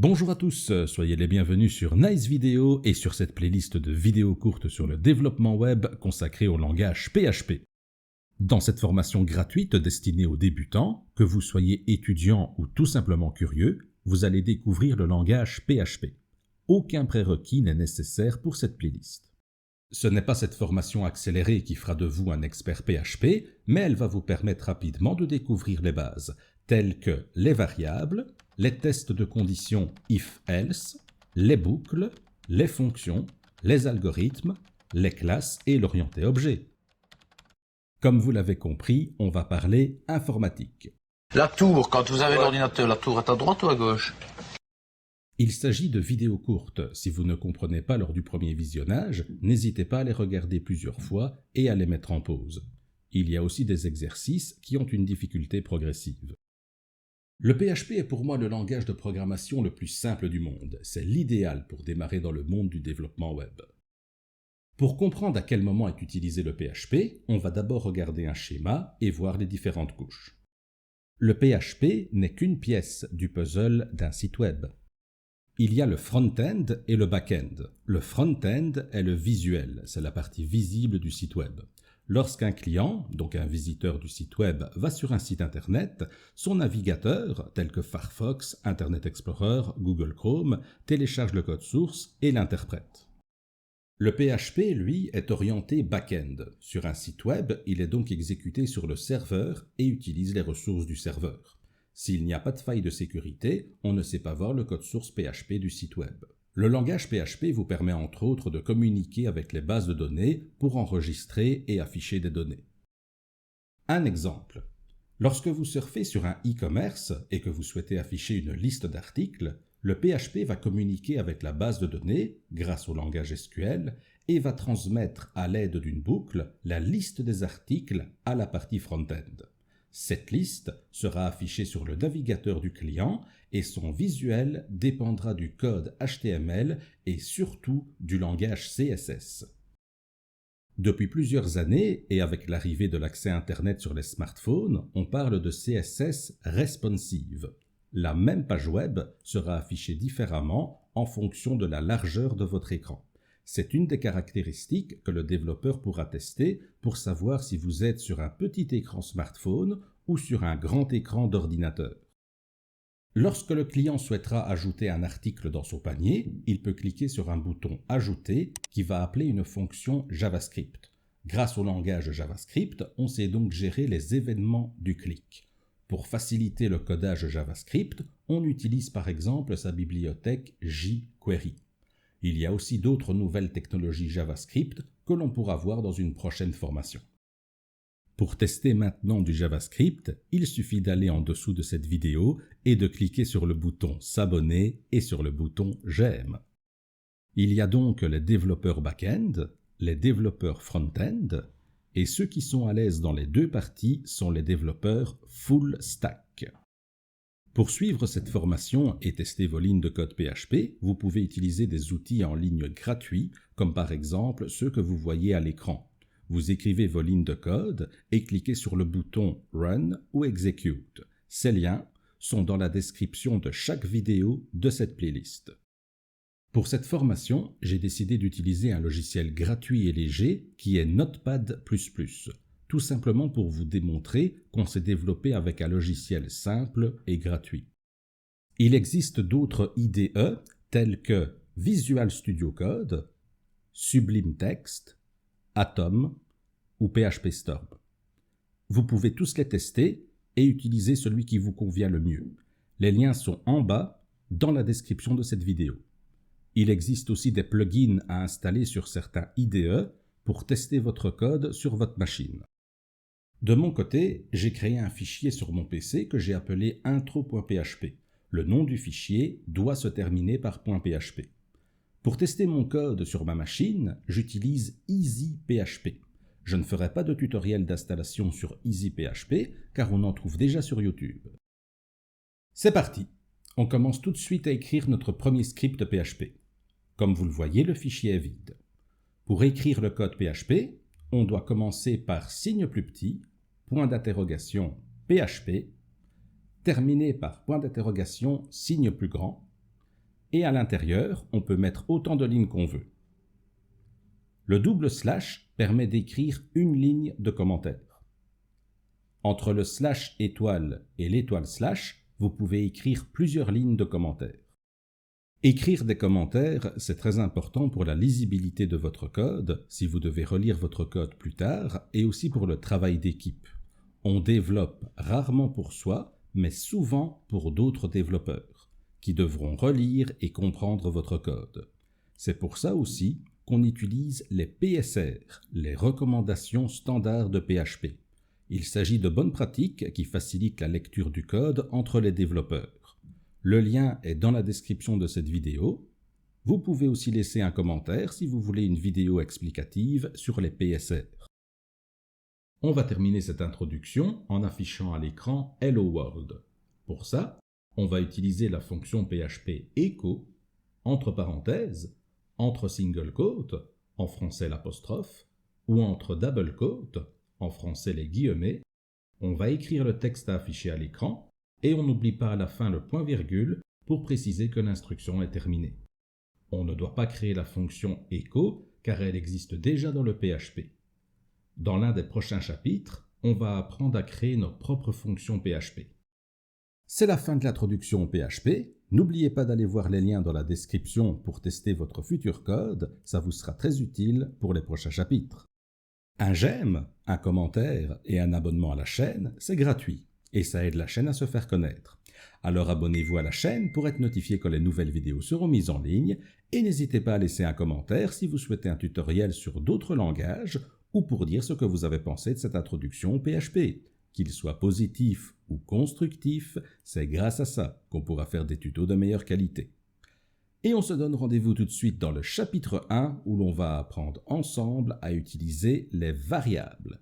Bonjour à tous, soyez les bienvenus sur Nice Video et sur cette playlist de vidéos courtes sur le développement web consacrée au langage PHP. Dans cette formation gratuite destinée aux débutants, que vous soyez étudiant ou tout simplement curieux, vous allez découvrir le langage PHP. Aucun prérequis n'est nécessaire pour cette playlist. Ce n'est pas cette formation accélérée qui fera de vous un expert PHP, mais elle va vous permettre rapidement de découvrir les bases, telles que les variables, les tests de conditions if-else, les boucles, les fonctions, les algorithmes, les classes et l'orienté objet. Comme vous l'avez compris, on va parler informatique. La tour, quand vous avez l'ordinateur, la tour est à droite ou à gauche? Il s'agit de vidéos courtes. Si vous ne comprenez pas lors du premier visionnage, n'hésitez pas à les regarder plusieurs fois et à les mettre en pause. Il y a aussi des exercices qui ont une difficulté progressive. Le PHP est pour moi le langage de programmation le plus simple du monde. C'est l'idéal pour démarrer dans le monde du développement web. Pour comprendre à quel moment est utilisé le PHP, on va d'abord regarder un schéma et voir les différentes couches. Le PHP n'est qu'une pièce du puzzle d'un site web. Il y a le front-end et le back-end. Le front-end est le visuel, c'est la partie visible du site web. Lorsqu'un client, donc un visiteur du site web, va sur un site internet, son navigateur, tel que Firefox, Internet Explorer, Google Chrome, télécharge le code source et l'interprète. Le PHP, lui, est orienté back-end. Sur un site web, il est donc exécuté sur le serveur et utilise les ressources du serveur. S'il n'y a pas de faille de sécurité, on ne sait pas voir le code source PHP du site web. Le langage PHP vous permet entre autres de communiquer avec les bases de données pour enregistrer et afficher des données. Un exemple. Lorsque vous surfez sur un e-commerce et que vous souhaitez afficher une liste d'articles, le PHP va communiquer avec la base de données grâce au langage SQL et va transmettre à l'aide d'une boucle la liste des articles à la partie front-end. Cette liste sera affichée sur le navigateur du client et son visuel dépendra du code HTML et surtout du langage CSS. Depuis plusieurs années, et avec l'arrivée de l'accès Internet sur les smartphones, on parle de CSS responsive. La même page web sera affichée différemment en fonction de la largeur de votre écran. C'est une des caractéristiques que le développeur pourra tester pour savoir si vous êtes sur un petit écran smartphone ou sur un grand écran d'ordinateur. Lorsque le client souhaitera ajouter un article dans son panier, il peut cliquer sur un bouton « Ajouter » qui va appeler une fonction JavaScript. Grâce au langage JavaScript, on sait donc gérer les événements du clic. Pour faciliter le codage JavaScript, on utilise par exemple sa bibliothèque jQuery. Il y a aussi d'autres nouvelles technologies JavaScript que l'on pourra voir dans une prochaine formation. Pour tester maintenant du JavaScript, il suffit d'aller en dessous de cette vidéo et de cliquer sur le bouton s'abonner et sur le bouton j'aime. Il y a donc les développeurs back-end, les développeurs front-end, et ceux qui sont à l'aise dans les deux parties sont les développeurs full stack. Pour suivre cette formation et tester vos lignes de code PHP, vous pouvez utiliser des outils en ligne gratuits, comme par exemple ceux que vous voyez à l'écran. Vous écrivez vos lignes de code et cliquez sur le bouton Run ou Execute. Ces liens sont dans la description de chaque vidéo de cette playlist. Pour cette formation, j'ai décidé d'utiliser un logiciel gratuit et léger qui est Notepad++, tout simplement pour vous démontrer qu'on s'est développé avec un logiciel simple et gratuit. Il existe d'autres IDE tels que Visual Studio Code, Sublime Text, Atom ou PHP Storm. Vous pouvez tous les tester et utiliser celui qui vous convient le mieux. Les liens sont en bas dans la description de cette vidéo. Il existe aussi des plugins à installer sur certains IDE pour tester votre code sur votre machine. De mon côté, j'ai créé un fichier sur mon PC que j'ai appelé intro.php. Le nom du fichier doit se terminer par .php. Pour tester mon code sur ma machine, j'utilise EasyPHP. Je ne ferai pas de tutoriel d'installation sur EasyPHP car on en trouve déjà sur YouTube. C'est parti! On commence tout de suite à écrire notre premier script PHP. Comme vous le voyez, le fichier est vide. Pour écrire le code PHP, on doit commencer par signe plus petit, point d'interrogation PHP, terminer par point d'interrogation signe plus grand, et à l'intérieur, on peut mettre autant de lignes qu'on veut. Le double slash permet d'écrire une ligne de commentaire. Entre le slash étoile et l'étoile slash, vous pouvez écrire plusieurs lignes de commentaires. Écrire des commentaires, c'est très important pour la lisibilité de votre code, si vous devez relire votre code plus tard, et aussi pour le travail d'équipe. On développe rarement pour soi, mais souvent pour d'autres développeurs, qui devront relire et comprendre votre code. C'est pour ça aussi qu'on utilise les PSR, les recommandations standards de PHP. Il s'agit de bonnes pratiques qui facilitent la lecture du code entre les développeurs. Le lien est dans la description de cette vidéo. Vous pouvez aussi laisser un commentaire si vous voulez une vidéo explicative sur les PSR. On va terminer cette introduction en affichant à l'écran Hello World. Pour ça, on va utiliser la fonction PHP echo, entre parenthèses, entre single quotes, en français l'apostrophe, ou entre double quotes, en français les guillemets. On va écrire le texte à afficher à l'écran, et on n'oublie pas à la fin le point-virgule pour préciser que l'instruction est terminée. On ne doit pas créer la fonction echo car elle existe déjà dans le PHP. Dans l'un des prochains chapitres, on va apprendre à créer nos propres fonctions PHP. C'est la fin de l'introduction au PHP. N'oubliez pas d'aller voir les liens dans la description pour tester votre futur code, ça vous sera très utile pour les prochains chapitres. Un j'aime, un commentaire et un abonnement à la chaîne, c'est gratuit. Et ça aide la chaîne à se faire connaître. Alors abonnez-vous à la chaîne pour être notifié quand les nouvelles vidéos seront mises en ligne et n'hésitez pas à laisser un commentaire si vous souhaitez un tutoriel sur d'autres langages ou pour dire ce que vous avez pensé de cette introduction au PHP. Qu'il soit positif ou constructif, c'est grâce à ça qu'on pourra faire des tutos de meilleure qualité. Et on se donne rendez-vous tout de suite dans le chapitre 1 où l'on va apprendre ensemble à utiliser les variables.